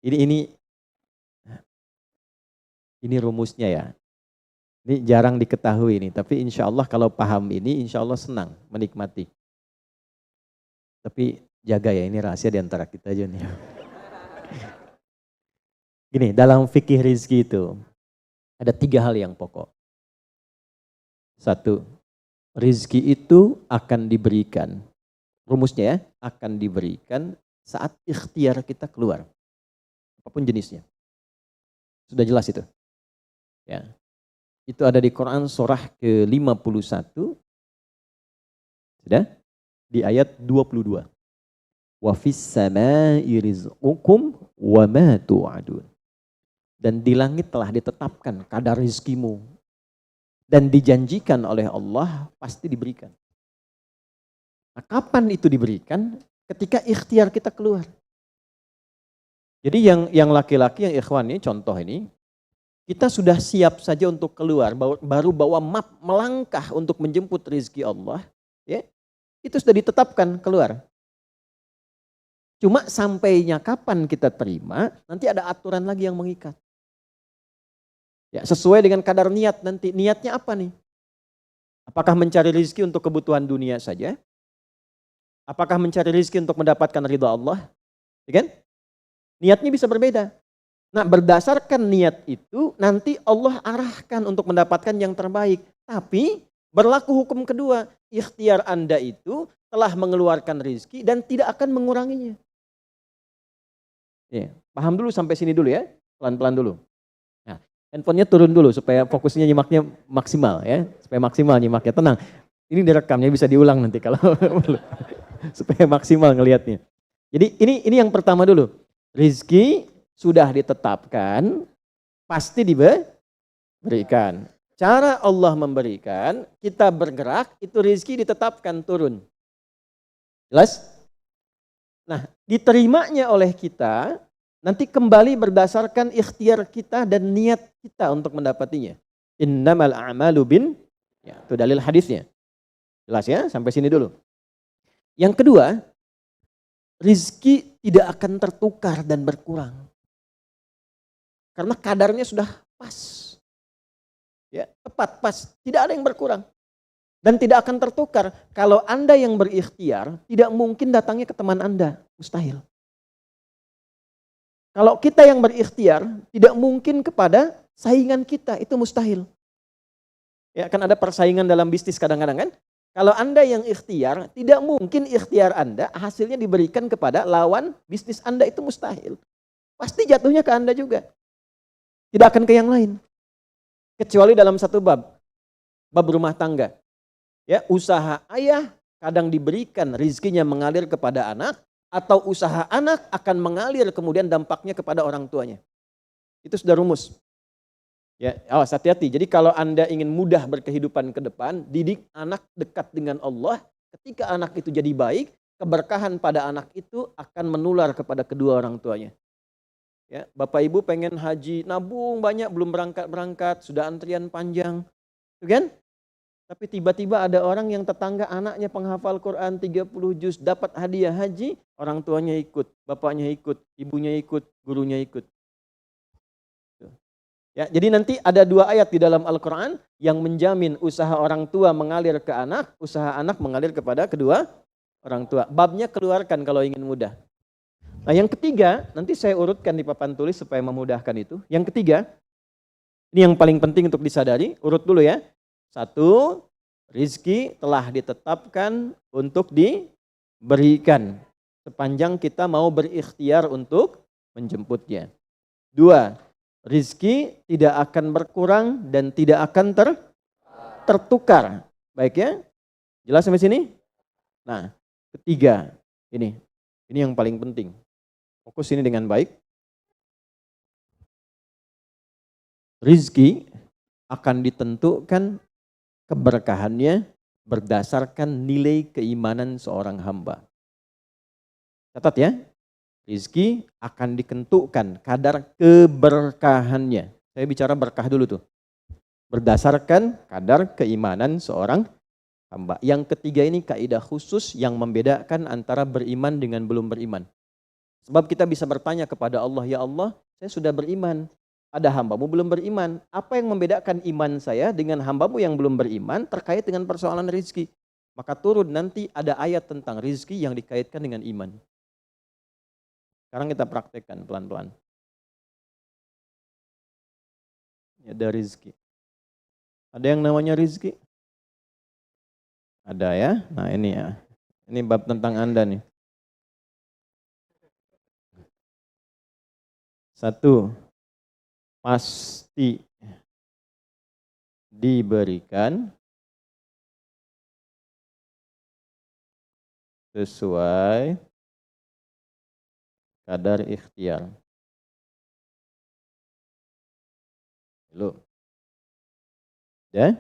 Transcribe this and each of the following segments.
Ini rumusnya ya. Ini jarang diketahui ini, tapi insya Allah kalau paham ini, insya Allah senang menikmati. Tapi jaga ya, ini rahasia di antara kita aja nih. Gini, dalam fikih rizki itu ada 3 hal yang pokok. 1, rizki itu akan diberikan. Rumusnya ya, akan diberikan saat ikhtiar kita keluar. Apapun jenisnya. Sudah jelas itu. Ya. Itu ada di Quran surah ke-51. Sudah? Di ayat 22. Wa fis samaa'i rizqukum wa ma tu'adun. Dan di langit telah ditetapkan kadar rizkimu. Dan dijanjikan oleh Allah pasti diberikan. Nah, kapan itu diberikan? Ketika ikhtiar kita keluar. Jadi yang laki-laki, yang ikhwan ini, contoh ini, kita sudah siap saja untuk keluar, baru bawa map melangkah untuk menjemput rezeki Allah, ya, itu sudah ditetapkan keluar. Cuma sampainya kapan kita terima, nanti ada aturan lagi yang mengikat. Ya, sesuai dengan kadar niat nanti. Niatnya apa nih? Apakah mencari rezeki untuk kebutuhan dunia saja? Apakah mencari rezeki untuk mendapatkan ridha Allah? Ya kan? Niatnya bisa berbeda. Nah, berdasarkan niat itu nanti Allah arahkan untuk mendapatkan yang terbaik. Tapi berlaku hukum kedua, ikhtiar Anda itu telah mengeluarkan rezeki dan tidak akan menguranginya. Ya, paham dulu sampai sini dulu ya, pelan-pelan dulu. Nah, handphonenya turun dulu supaya fokusnya nyimaknya maksimal ya, supaya maksimal nyimaknya, tenang. Ini direkamnya bisa diulang nanti kalau supaya maksimal ngelihatnya. Jadi ini yang pertama dulu, rezeki sudah ditetapkan, pasti diberikan. Cara Allah memberikan, kita bergerak, itu rezeki ditetapkan turun. Jelas? Nah, diterimanya oleh kita, nanti kembali berdasarkan ikhtiar kita dan niat kita untuk mendapatinya. Innamal a'malu ya, itu dalil hadisnya. Jelas ya? Sampai sini dulu. Yang kedua, rezeki tidak akan tertukar dan berkurang. Karena kadarnya sudah pas. Ya, tepat, pas. Tidak ada yang berkurang. Dan tidak akan tertukar. Kalau Anda yang berikhtiar, tidak mungkin datangnya ke teman Anda. Mustahil. Kalau kita yang berikhtiar, tidak mungkin kepada saingan kita. Itu mustahil. Ya, kan ada persaingan dalam bisnis kadang-kadang kan. Kalau Anda yang ikhtiar, tidak mungkin ikhtiar Anda hasilnya diberikan kepada lawan bisnis Anda. Itu mustahil. Pasti jatuhnya ke Anda juga. Tidak akan ke yang lain. Kecuali dalam satu bab rumah tangga. Ya, usaha ayah kadang diberikan rizkinya mengalir kepada anak, atau usaha anak akan mengalir kemudian dampaknya kepada orang tuanya. Itu sudah rumus. Ya, awas hati-hati. Jadi kalau Anda ingin mudah berkehidupan ke depan, didik anak dekat dengan Allah. Ketika anak itu jadi baik, keberkahan pada anak itu akan menular kepada kedua orang tuanya. Ya, Bapak Ibu pengen haji, nabung banyak, belum berangkat, sudah antrian panjang. Kan? Tapi tiba-tiba ada orang yang tetangga anaknya penghafal Quran 30 juz, dapat hadiah haji, orang tuanya ikut, bapaknya ikut, ibunya ikut, gurunya ikut. Ya, jadi nanti ada 2 ayat di dalam Al-Quran yang menjamin usaha orang tua mengalir ke anak, usaha anak mengalir kepada kedua orang tua. Babnya keluarkan kalau ingin mudah. Nah, yang ketiga, nanti saya urutkan di papan tulis supaya memudahkan itu. Yang ketiga, ini yang paling penting untuk disadari, urut dulu ya. 1, rizki telah ditetapkan untuk diberikan sepanjang kita mau berikhtiar untuk menjemputnya. 2, rizki tidak akan berkurang dan tidak akan tertukar. Baik ya? Jelas sampai sini? Nah, ketiga, ini yang paling penting. Fokus ini dengan baik. Rizki akan ditentukan keberkahannya berdasarkan nilai keimanan seorang hamba. Catat ya, rizki akan ditentukan kadar keberkahannya. Saya bicara berkah dulu tuh. Berdasarkan kadar keimanan seorang hamba. Yang ketiga ini kaidah khusus yang membedakan antara beriman dengan belum beriman. Sebab kita bisa bertanya kepada Allah, ya Allah, saya sudah beriman. Ada hambamu belum beriman. Apa yang membedakan iman saya dengan hambamu yang belum beriman terkait dengan persoalan rizki? Maka turun nanti ada ayat tentang rizki yang dikaitkan dengan iman. Sekarang kita praktekkan pelan-pelan. Ada rizki. Ada yang namanya rizki? Ada ya? Nah ini ya. Ini bab tentang Anda nih. 1. Pasti diberikan sesuai kadar ikhtiar. Loh. Ya?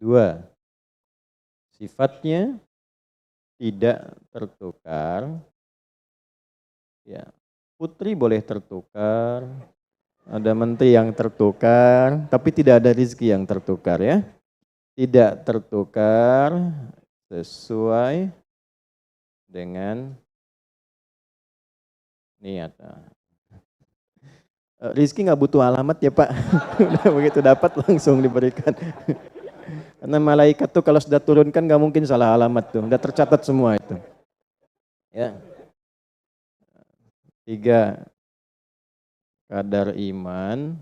2. Sifatnya tidak tertukar. Ya, putri boleh tertukar, ada menteri yang tertukar, tapi tidak ada rezeki yang tertukar ya. Tidak tertukar sesuai dengan niat. Rizki nggak butuh alamat ya Pak, udah begitu dapat langsung diberikan. Karena malaikat tuh kalau sudah turunkan nggak mungkin salah alamat tuh, udah tercatat semua itu. Ya. 3. Kadar iman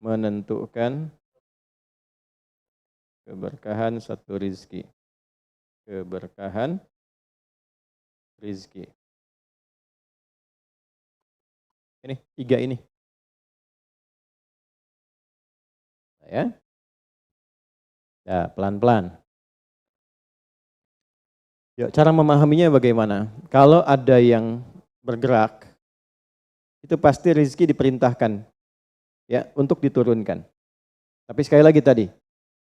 menentukan keberkahan satu rizki. Keberkahan rizki. Ini 3 ini. Ya. Ya, pelan-pelan. Ya, cara memahaminya bagaimana? Kalau ada yang bergerak, itu pasti rezeki diperintahkan ya untuk diturunkan. Tapi sekali lagi tadi,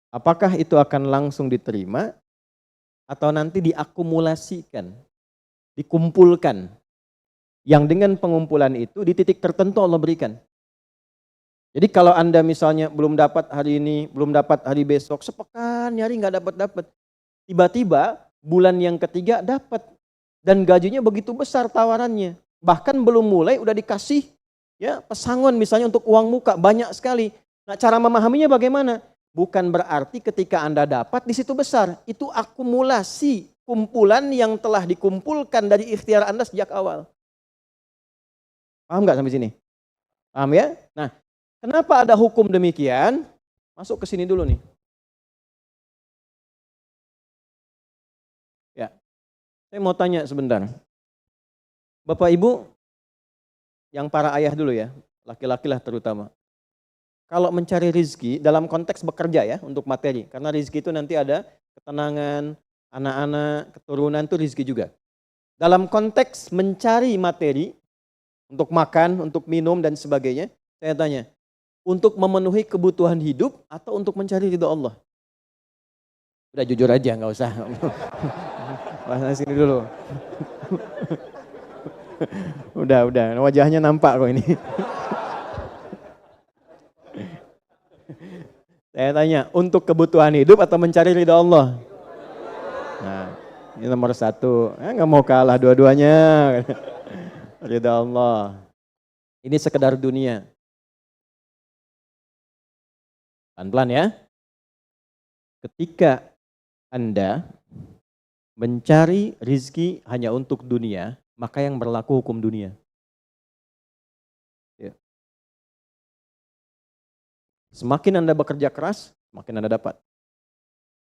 apakah itu akan langsung diterima atau nanti diakumulasikan, dikumpulkan? Yang dengan pengumpulan itu di titik tertentu Allah berikan. Jadi kalau Anda misalnya belum dapat hari ini, belum dapat hari besok, sepekan nyari nggak dapat. Tiba-tiba bulan yang ketiga dapat dan gajinya begitu besar tawarannya. Bahkan belum mulai udah dikasih ya pesangon misalnya untuk uang muka banyak sekali. Nah, cara memahaminya bagaimana? Bukan berarti ketika Anda dapat di situ besar, itu akumulasi kumpulan yang telah dikumpulkan dari ikhtiar Anda sejak awal. Paham nggak sampai sini? Paham ya? Nah, kenapa ada hukum demikian? Masuk ke sini dulu nih. Ya, saya mau tanya sebentar. Bapak Ibu, yang para ayah dulu ya, laki-laki lah terutama. Kalau mencari rizki dalam konteks bekerja ya, untuk materi. Karena rizki itu nanti ada ketenangan, anak-anak, keturunan itu rizki juga. Dalam konteks mencari materi, untuk makan, untuk minum dan sebagainya, saya tanya, untuk memenuhi kebutuhan hidup atau untuk mencari ridho Allah? Udah jujur aja, nggak usah. Bahas sini dulu. Udah, wajahnya nampak kok ini. Saya tanya, untuk kebutuhan hidup atau mencari ridha Allah? Nah, ini nomor 1. Nggak mau kalah dua-duanya. Ridha Allah. Ini sekedar dunia. Pelan-pelan ya. Ketika Anda mencari rizki hanya untuk dunia, maka yang berlaku hukum dunia. Ya. Semakin Anda bekerja keras, semakin Anda dapat.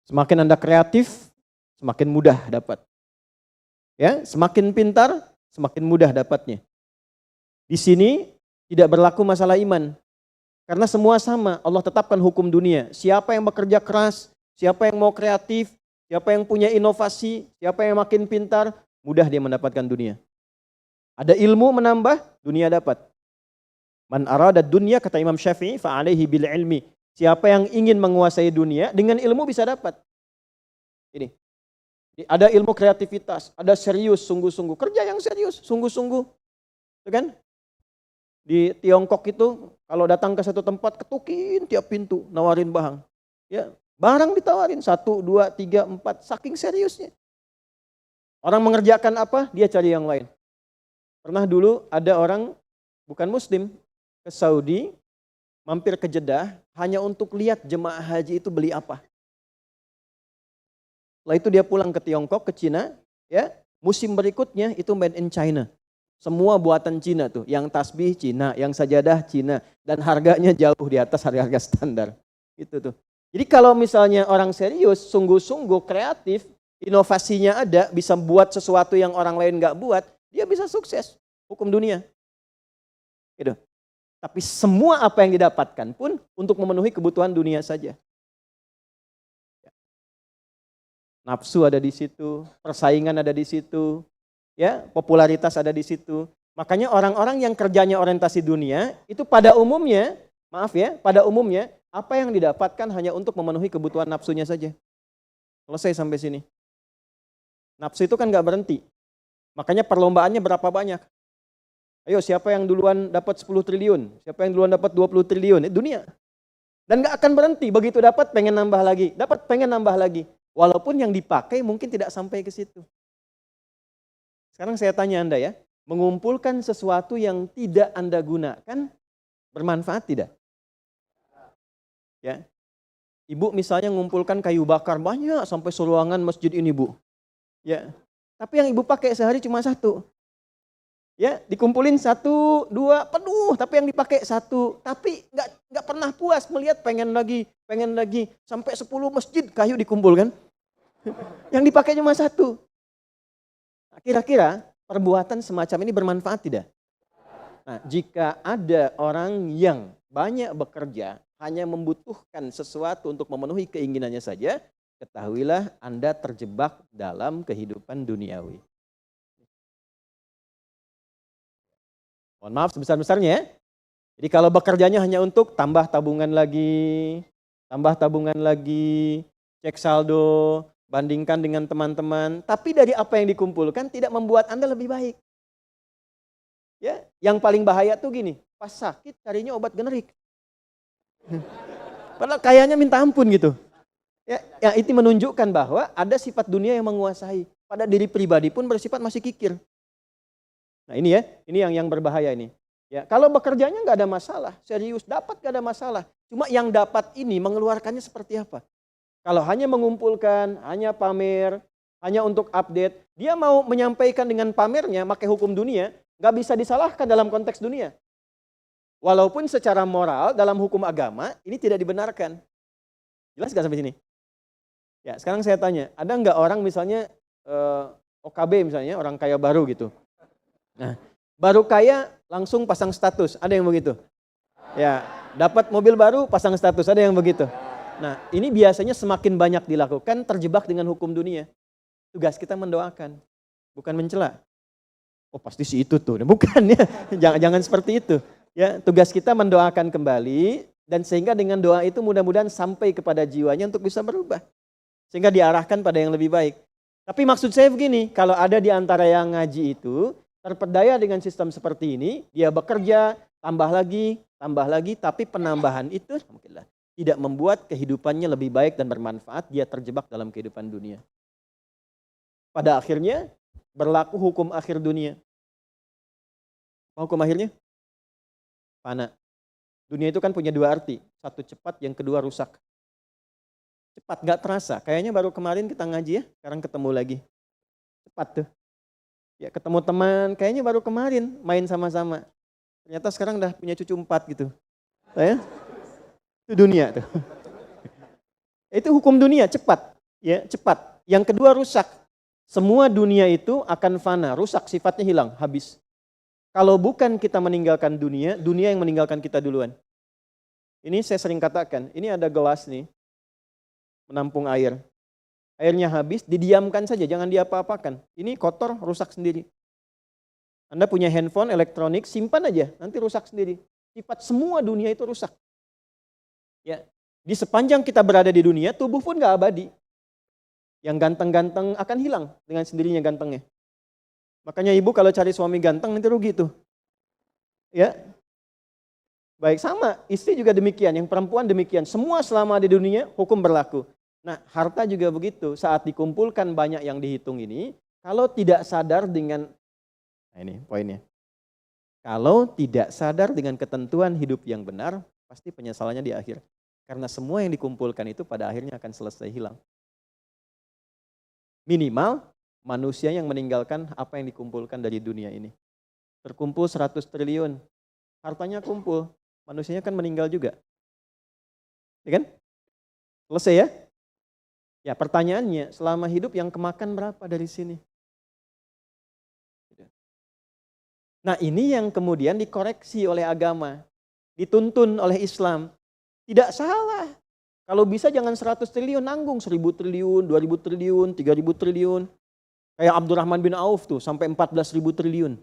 Semakin Anda kreatif, semakin mudah dapat. Ya, semakin pintar, semakin mudah dapatnya. Di sini tidak berlaku masalah iman. Karena semua sama, Allah tetapkan hukum dunia. Siapa yang bekerja keras, siapa yang mau kreatif, siapa yang punya inovasi, siapa yang makin pintar, mudah dia mendapatkan dunia. Ada ilmu menambah, dunia dapat. Man arada dunia, kata Imam Syafi'i, fa'alaihi bil ilmi. Siapa yang ingin menguasai dunia, dengan ilmu bisa dapat. Ini. Ada ilmu kreativitas, ada serius, sungguh-sungguh. Kerja yang serius, sungguh-sungguh. Itu kan? Di Tiongkok itu, kalau datang ke satu tempat, ketukin tiap pintu, nawarin barang. Ya, barang ditawarin, 1, 2, 3, 4, saking seriusnya. Orang mengerjakan apa, dia cari yang lain. Pernah dulu ada orang bukan muslim ke Saudi, mampir ke Jeddah hanya untuk lihat jemaah haji itu beli apa. Setelah itu dia pulang ke Tiongkok, ke Cina, ya. Musim berikutnya itu made in China. Semua buatan Cina tuh, yang tasbih Cina, yang sajadah Cina, dan harganya jauh di atas harga-harga standar. Itu tuh. Jadi kalau misalnya orang serius, sungguh-sungguh kreatif, inovasinya ada, bisa buat sesuatu yang orang lain nggak buat, dia bisa sukses. Hukum dunia. Gitu. Tapi semua apa yang didapatkan pun untuk memenuhi kebutuhan dunia saja. Nafsu ada di situ, persaingan ada di situ, ya, popularitas ada di situ. Makanya orang-orang yang kerjanya orientasi dunia itu pada umumnya, maaf ya, pada umumnya apa yang didapatkan hanya untuk memenuhi kebutuhan nafsunya saja. Selesai sampai sini. Nafsu itu kan nggak berhenti. Makanya perlombaannya berapa banyak? Ayo siapa yang duluan dapat 10 triliun? Siapa yang duluan dapat 20 triliun? Dunia. Dan nggak akan berhenti. Begitu dapat pengen nambah lagi. Dapat pengen nambah lagi. Walaupun yang dipakai mungkin tidak sampai ke situ. Sekarang saya tanya Anda ya. Mengumpulkan sesuatu yang tidak Anda gunakan bermanfaat tidak? Ya. Ibu misalnya mengumpulkan kayu bakar banyak sampai seruangan masjid ini, Bu. Ya. Tapi yang ibu pakai sehari cuma satu. Ya, dikumpulin 1, 2, penuh, tapi yang dipakai 1. Tapi nggak pernah puas melihat pengen lagi, sampai 10 masjid kayu dikumpulkan. Yang dipakai cuma 1. Kira-kira perbuatan semacam ini bermanfaat tidak? Nah, jika ada orang yang banyak bekerja, hanya membutuhkan sesuatu untuk memenuhi keinginannya saja, ketahuilah Anda terjebak dalam kehidupan duniawi. Mohon maaf sebesar-besarnya ya. Jadi kalau bekerjanya hanya untuk tambah tabungan lagi, cek saldo, bandingkan dengan teman-teman, tapi dari apa yang dikumpulkan tidak membuat Anda lebih baik. Ya, yang paling bahaya tuh gini, pas sakit carinya obat generik. Padahal kayaknya minta ampun gitu. Ya, itu menunjukkan bahwa ada sifat dunia yang menguasai. Pada diri pribadi pun bersifat masih kikir. Nah ini ya, ini yang berbahaya ini. Ya, kalau bekerjanya nggak ada masalah, serius dapat nggak ada masalah. Cuma yang dapat ini mengeluarkannya seperti apa? Kalau hanya mengumpulkan, hanya pamer, hanya untuk update, dia mau menyampaikan dengan pamernya, pakai hukum dunia, nggak bisa disalahkan dalam konteks dunia. Walaupun secara moral dalam hukum agama ini tidak dibenarkan. Jelas nggak sampai sini? Ya, sekarang saya tanya, ada nggak orang misalnya OKB misalnya, orang kaya baru gitu. Nah, baru kaya langsung pasang status, ada yang begitu. Ya, dapat mobil baru pasang status, ada yang begitu. Nah, ini biasanya semakin banyak dilakukan terjebak dengan hukum dunia. Tugas kita mendoakan, bukan mencela. Oh, pasti si itu tuh. Bukan ya. Jangan seperti itu. Ya, tugas kita mendoakan kembali dan sehingga dengan doa itu mudah-mudahan sampai kepada jiwanya untuk bisa berubah. Sehingga diarahkan pada yang lebih baik. Tapi maksud saya begini, kalau ada di antara yang ngaji itu terpedaya dengan sistem seperti ini, dia bekerja, tambah lagi, tapi penambahan itu alhamdulillah tidak membuat kehidupannya lebih baik dan bermanfaat, dia terjebak dalam kehidupan dunia. Pada akhirnya berlaku hukum akhir dunia. Hukum akhirnya? Fana. Dunia itu kan punya 2 arti, satu cepat, yang kedua rusak. Cepat, gak terasa, kayaknya baru kemarin kita ngaji ya, sekarang ketemu lagi. Cepat tuh. Ya ketemu teman, kayaknya baru kemarin main sama-sama. Ternyata sekarang udah punya cucu 4 gitu. Ya? Itu dunia tuh. Itu hukum dunia, cepat. Ya, cepat. Yang kedua rusak. Semua dunia itu akan fana, rusak, sifatnya hilang, habis. Kalau bukan kita meninggalkan dunia, dunia yang meninggalkan kita duluan. Ini saya sering katakan, ini ada gelas nih, menampung air. Airnya habis, didiamkan saja, jangan diapa-apakan. Ini kotor, rusak sendiri. Anda punya handphone, elektronik, simpan aja, nanti rusak sendiri. Sifat semua dunia itu rusak. Ya, di sepanjang kita berada di dunia, tubuh pun gak abadi. Yang ganteng-ganteng akan hilang dengan sendirinya gantengnya. Makanya ibu kalau cari suami ganteng nanti rugi tuh. Ya, baik sama, istri juga demikian, yang perempuan demikian. Semua selama di dunia, hukum berlaku. Nah, harta juga begitu. Saat dikumpulkan banyak yang dihitung ini, Kalau tidak sadar dengan, nah ini poinnya. Kalau tidak sadar dengan ketentuan hidup yang benar, pasti penyesalannya di akhir. Karena semua yang dikumpulkan itu pada akhirnya akan selesai hilang. Minimal manusia yang meninggalkan apa yang dikumpulkan dari dunia ini. Terkumpul 100 triliun, hartanya kumpul, manusianya kan meninggal juga. Ya kan? Selesai ya? Ya pertanyaannya, selama hidup yang kemakan berapa dari sini? Nah ini yang kemudian dikoreksi oleh agama, dituntun oleh Islam. Tidak salah. Kalau bisa jangan 100 triliun, nanggung 1000 triliun, 2000 triliun, 3000 triliun. Kayak Abdurrahman bin Auf tuh sampai 14.000 triliun.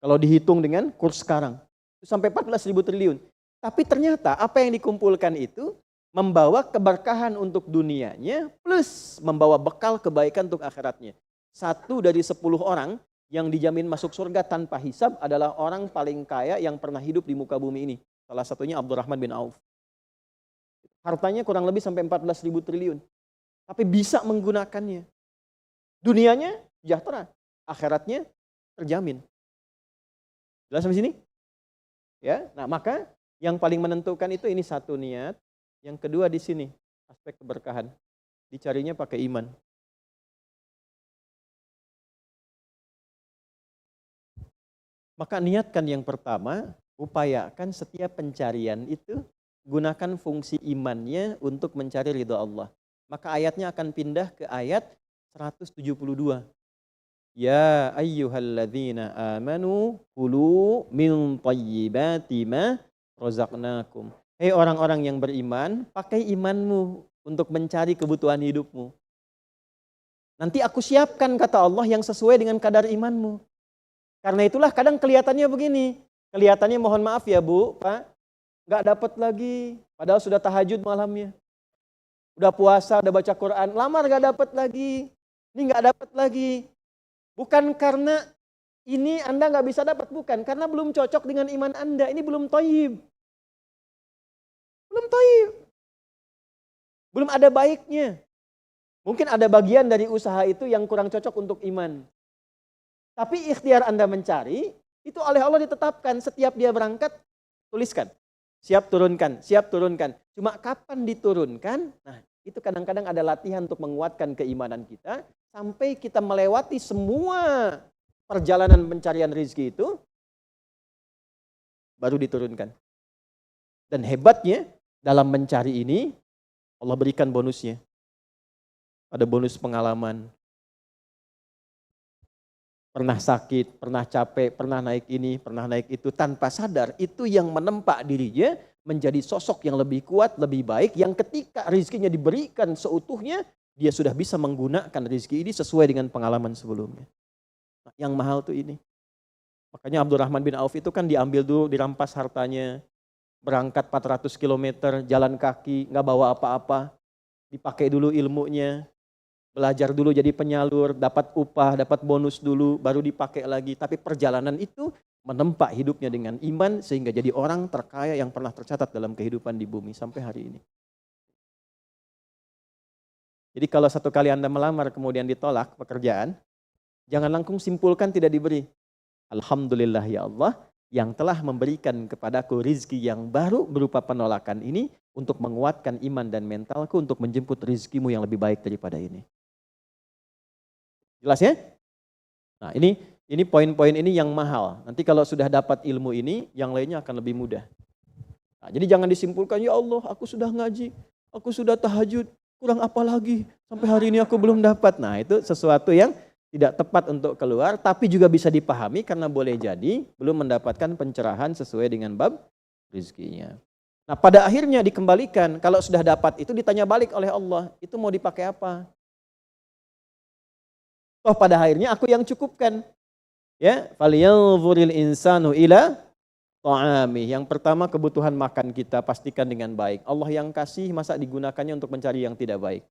Kalau dihitung dengan kurs sekarang, sampai 14.000 triliun. Tapi ternyata apa yang dikumpulkan itu membawa keberkahan untuk dunianya plus membawa bekal kebaikan untuk akhiratnya. 1 dari 10 orang yang dijamin masuk surga tanpa hisab adalah orang paling kaya yang pernah hidup di muka bumi ini. Salah satunya Abdurrahman bin Auf. Hartanya kurang lebih sampai 14.000 triliun. Tapi bisa menggunakannya. Dunianya sejahtera, akhiratnya terjamin. Jelas sampai sini? Ya, nah maka yang paling menentukan itu ini satu niat, yang kedua di sini aspek keberkahan. Dicarinya pakai iman. Maka niatkan yang pertama, upayakan setiap pencarian itu gunakan fungsi imannya untuk mencari ridha Allah. Maka ayatnya akan pindah ke ayat 172. Ya ayyuhalladzina amanu kulu min thayyibati ma razaqnakum. Hei orang-orang yang beriman, pakai imanmu untuk mencari kebutuhan hidupmu. Nanti aku siapkan kata Allah yang sesuai dengan kadar imanmu. Karena itulah kadang kelihatannya begini. Kelihatannya mohon maaf ya Bu, Pak. Gak dapat lagi. Padahal sudah tahajud malamnya. Udah puasa, udah baca Quran. Lamar gak dapat lagi. Ini gak dapat lagi. Bukan karena ini Anda gak bisa dapat. Bukan. Karena belum cocok dengan iman Anda. Ini belum thayyib. Belum thayyib. Belum ada baiknya. Mungkin ada bagian dari usaha itu yang kurang cocok untuk iman. Tapi ikhtiar Anda mencari, itu oleh Allah ditetapkan. Setiap dia berangkat, tuliskan. Siap turunkan, siap turunkan. Cuma kapan diturunkan, nah itu kadang-kadang ada latihan untuk menguatkan keimanan kita. Sampai kita melewati semua perjalanan pencarian rezeki itu, baru diturunkan. Dan hebatnya, dalam mencari ini, Allah berikan bonusnya. Ada bonus pengalaman. Pernah sakit, pernah capek, pernah naik ini, pernah naik itu, tanpa sadar itu yang menempa dirinya menjadi sosok yang lebih kuat, lebih baik, yang ketika rezekinya diberikan seutuhnya, dia sudah bisa menggunakan rezeki ini sesuai dengan pengalaman sebelumnya. Nah, yang mahal tuh ini. Makanya Abdurrahman bin Auf itu kan diambil dulu, dirampas hartanya, berangkat 400 km, jalan kaki, nggak bawa apa-apa, dipakai dulu ilmunya, belajar dulu jadi penyalur, dapat upah, dapat bonus dulu, baru dipakai lagi. Tapi perjalanan itu menempa hidupnya dengan iman sehingga jadi orang terkaya yang pernah tercatat dalam kehidupan di bumi sampai hari ini. Jadi kalau satu kali Anda melamar kemudian ditolak pekerjaan, jangan langsung simpulkan tidak diberi. Alhamdulillah ya Allah yang telah memberikan kepadaku rizki yang baru berupa penolakan ini untuk menguatkan iman dan mentalku untuk menjemput rizkimu yang lebih baik daripada ini. Jelas ya? Nah ini poin-poin ini yang mahal. Nanti kalau sudah dapat ilmu ini, yang lainnya akan lebih mudah. Nah, jadi jangan disimpulkan, ya Allah aku sudah ngaji, aku sudah tahajud, kurang apa lagi? Sampai hari ini aku belum dapat. Nah itu sesuatu yang tidak tepat untuk keluar, tapi juga bisa dipahami karena boleh jadi belum mendapatkan pencerahan sesuai dengan bab rezekinya. Nah pada akhirnya dikembalikan, kalau sudah dapat itu ditanya balik oleh Allah, itu mau dipakai apa? Toh pada akhirnya aku yang cukupkan. Ya, falyanzuril insanu ila ta'ami. Yang pertama kebutuhan makan kita pastikan dengan baik. Allah yang kasih, masa digunakannya untuk mencari yang tidak baik.